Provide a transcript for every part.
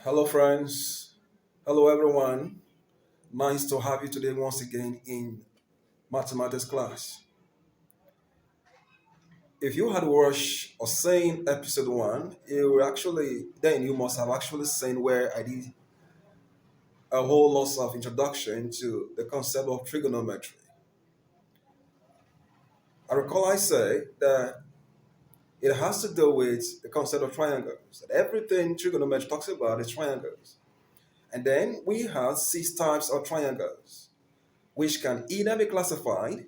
Hello, friends. Hello, everyone. Nice to have you today once again in mathematics class. If you had watched or seen episode 1, you must have actually seen where I did a whole lot of introduction to the concept of trigonometry. I recall I say that it has to do with the concept of triangles. That everything trigonometry talks about is triangles. And then we have 6 types of triangles, which can either be classified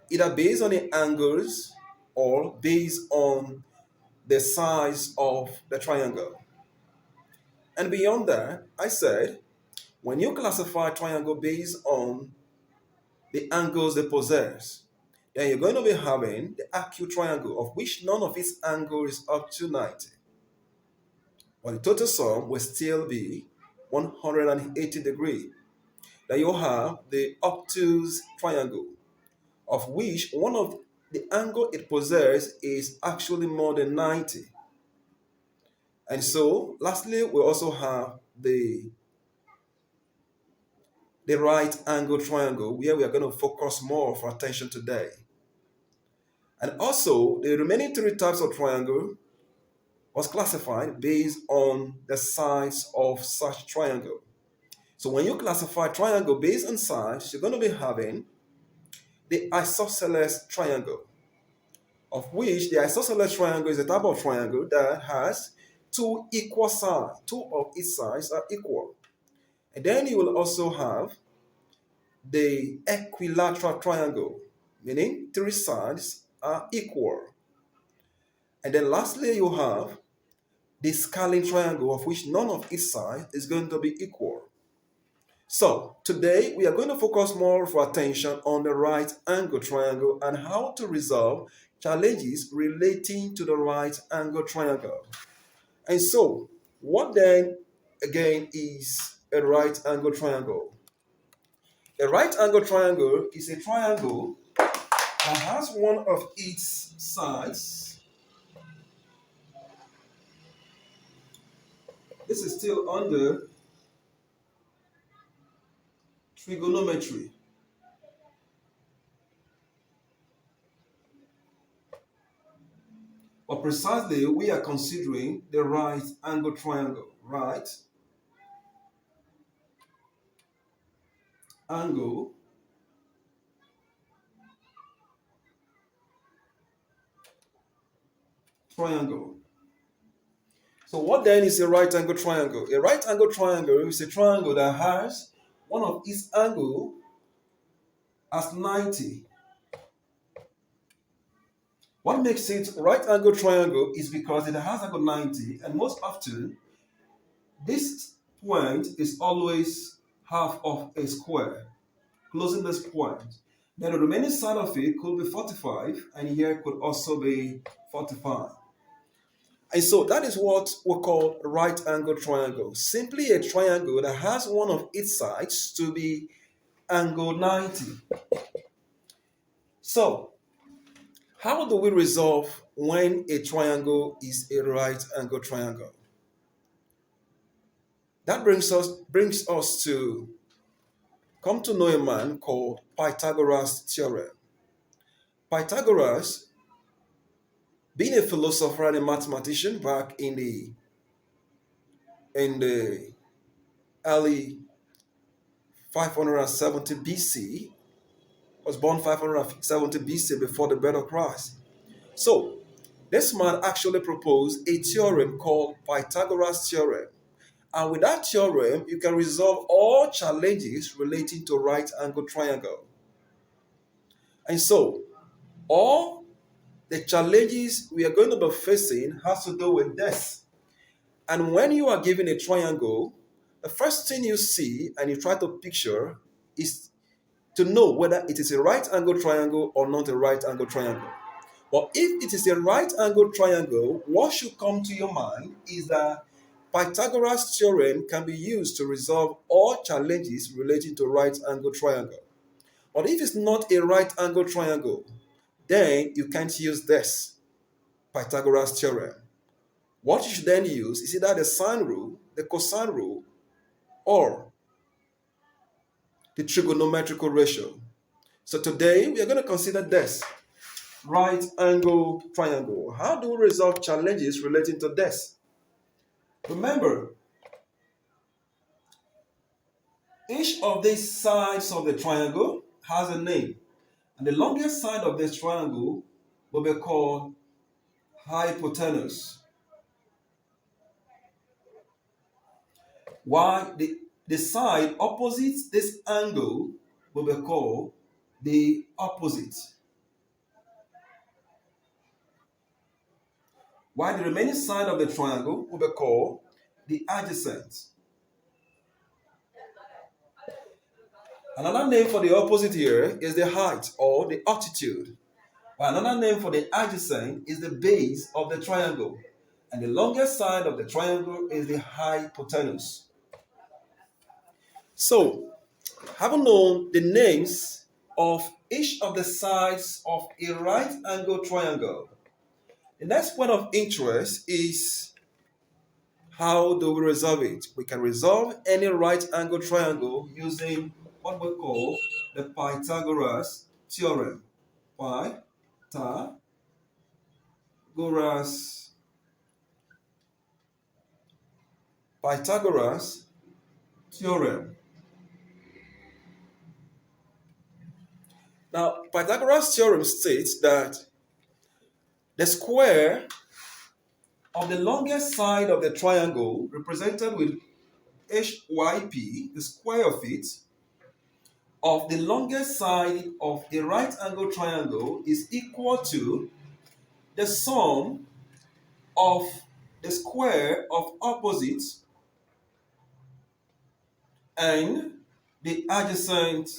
either based on the angles or based on the size of the triangle. And beyond that, I said, when you classify triangle based on the angles they possess, then you're going to be having the acute triangle, of which none of its angle is up to 90. But the total sum will still be 180 degrees. Then you have the obtuse triangle, of which one of the angle it possesses is actually more than 90. And so, lastly, we also have the right angle triangle, where we are going to focus more of our attention today. And also, the remaining 3 types of triangle was classified based on the size of such triangle. So when you classify triangle based on size, you're going to be having the isosceles triangle, of which the isosceles triangle is a type of triangle that has two equal sides. Two of its sides are equal. And then you will also have the equilateral triangle, meaning 3 sides are equal. And then lastly, you have the scaling triangle, of which none of its sides is going to be equal. So today we are going to focus more of our attention on the right angle triangle and how to resolve challenges relating to the right angle triangle. And so, what then again is a right angle triangle? A right angle triangle is a triangle that has one of its sides. This is still under trigonometry. But precisely, we are considering the right angle triangle. Right angle triangle. So what then is a right angle triangle? A right angle triangle is a triangle that has one of its angle as 90. What makes it right angle triangle is because it has angle 90, and most often this point is always half of a square, closing this point. Then the remaining side of it could be 45, and here could also be 45. And so that is what we call right angle triangle. Simply a triangle that has one of its sides to be angle 90. So, how do we resolve when a triangle is a right angle triangle? That brings us to come to know a man called Pythagoras' Theorem. Pythagoras, being a philosopher and a mathematician back in the early 570 BC, was born 570 BC before the birth of Christ. So, this man actually proposed a theorem called Pythagoras' Theorem. And with that theorem, you can resolve all challenges relating to right angle triangle. And so, all the challenges we are going to be facing has to do with this. And when you are given a triangle, the first thing you see and you try to picture is to know whether it is a right angle triangle or not a right angle triangle. But if it is a right angle triangle, what should come to your mind is that Pythagoras' theorem can be used to resolve all challenges relating to right angle triangle. But if it's not a right angle triangle, then you can't use this Pythagoras theorem. What you should then use is either the sine rule, the cosine rule, or the trigonometrical ratio. So today we are going to consider this right angle triangle. How do we resolve challenges relating to this? Remember, each of these sides of the triangle has a name, and the longest side of this triangle will be called hypotenuse, while the side opposite this angle will be called the opposite, while the remaining side of the triangle will be called the adjacent. Another name for the opposite here is the height or the altitude, while another name for the adjacent is the base of the triangle, and the longest side of the triangle is the hypotenuse. So, having known the names of each of the sides of a right angle triangle, the next point of interest is how do we resolve it? We can resolve any right angle triangle using what we call the Pythagoras theorem. Pythagoras theorem. Now, Pythagoras theorem states that the square of the longest side of the triangle, represented with HYP, the square of it, of the longest side of a right angle triangle is equal to the sum of the square of opposites and the adjacent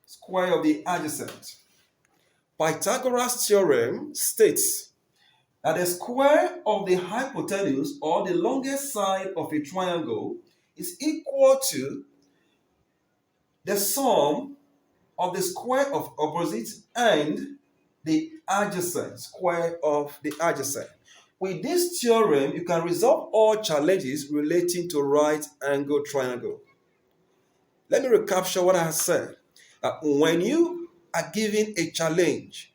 square of the adjacent. Pythagoras theorem states that the square of the hypotenuse or the longest side of a triangle is equal to the sum of the square of opposites and the adjacent square of the adjacent. With this theorem, you can resolve all challenges relating to right angle triangle. Let me recapture what I have said. When you are given a challenge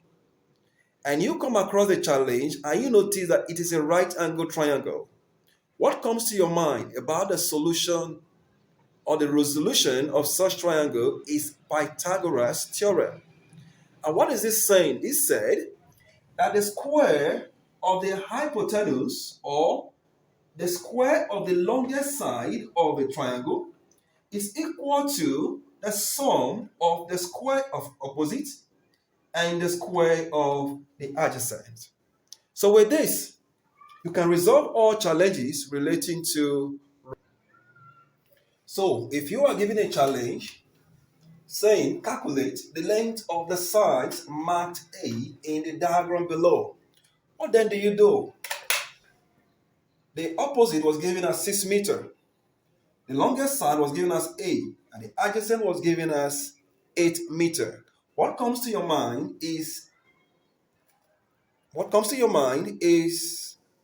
and you come across a challenge and you notice that it is a right angle triangle, what comes to your mind about the solution or the resolution of such triangle is Pythagoras theorem. And what is this saying? It said that the square of the hypotenuse or the square of the longest side of a triangle is equal to the sum of the square of opposite and the square of the adjacent. So with this, you can resolve all challenges relating to. So if you are given a challenge saying calculate the length of the sides marked A in the diagram below, what then do you do? The opposite was given as 6 meters. The longest side was given as A, and the adjacent was given as 8 meters. What comes to your mind is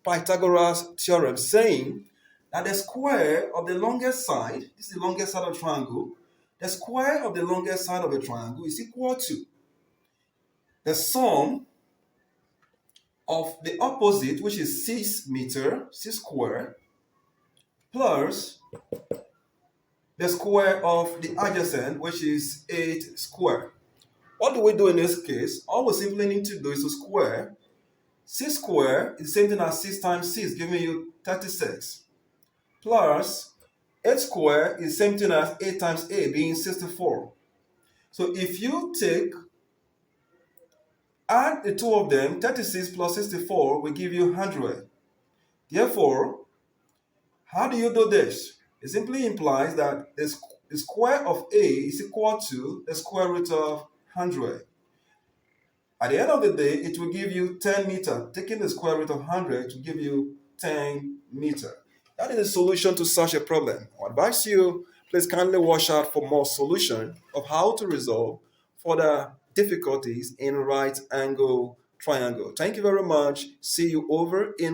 Pythagoras theorem saying that the square of the longest side, this is the longest side of the triangle, the square of the longest side of a triangle is equal to the sum of the opposite, which is 6 meters, 6 square, plus the square of the adjacent, which is 8 square. What do we do in this case? All we simply need to do is to square. 6 square is the same thing as 6 times 6, giving you 36. Plus 8 square is the same thing as 8 times 8, being 64. So if you add the two of them, 36 plus 64 will give you 100. Therefore, how do you do this? It simply implies that the square of A is equal to the square root of 100. At the end of the day, it will give you 10 meters. Taking the square root of 100 will give you 10 meters. That is the solution to such a problem. I advise you, please kindly watch out for more solution of how to resolve further difficulties in right angle triangle. Thank you very much. See you over in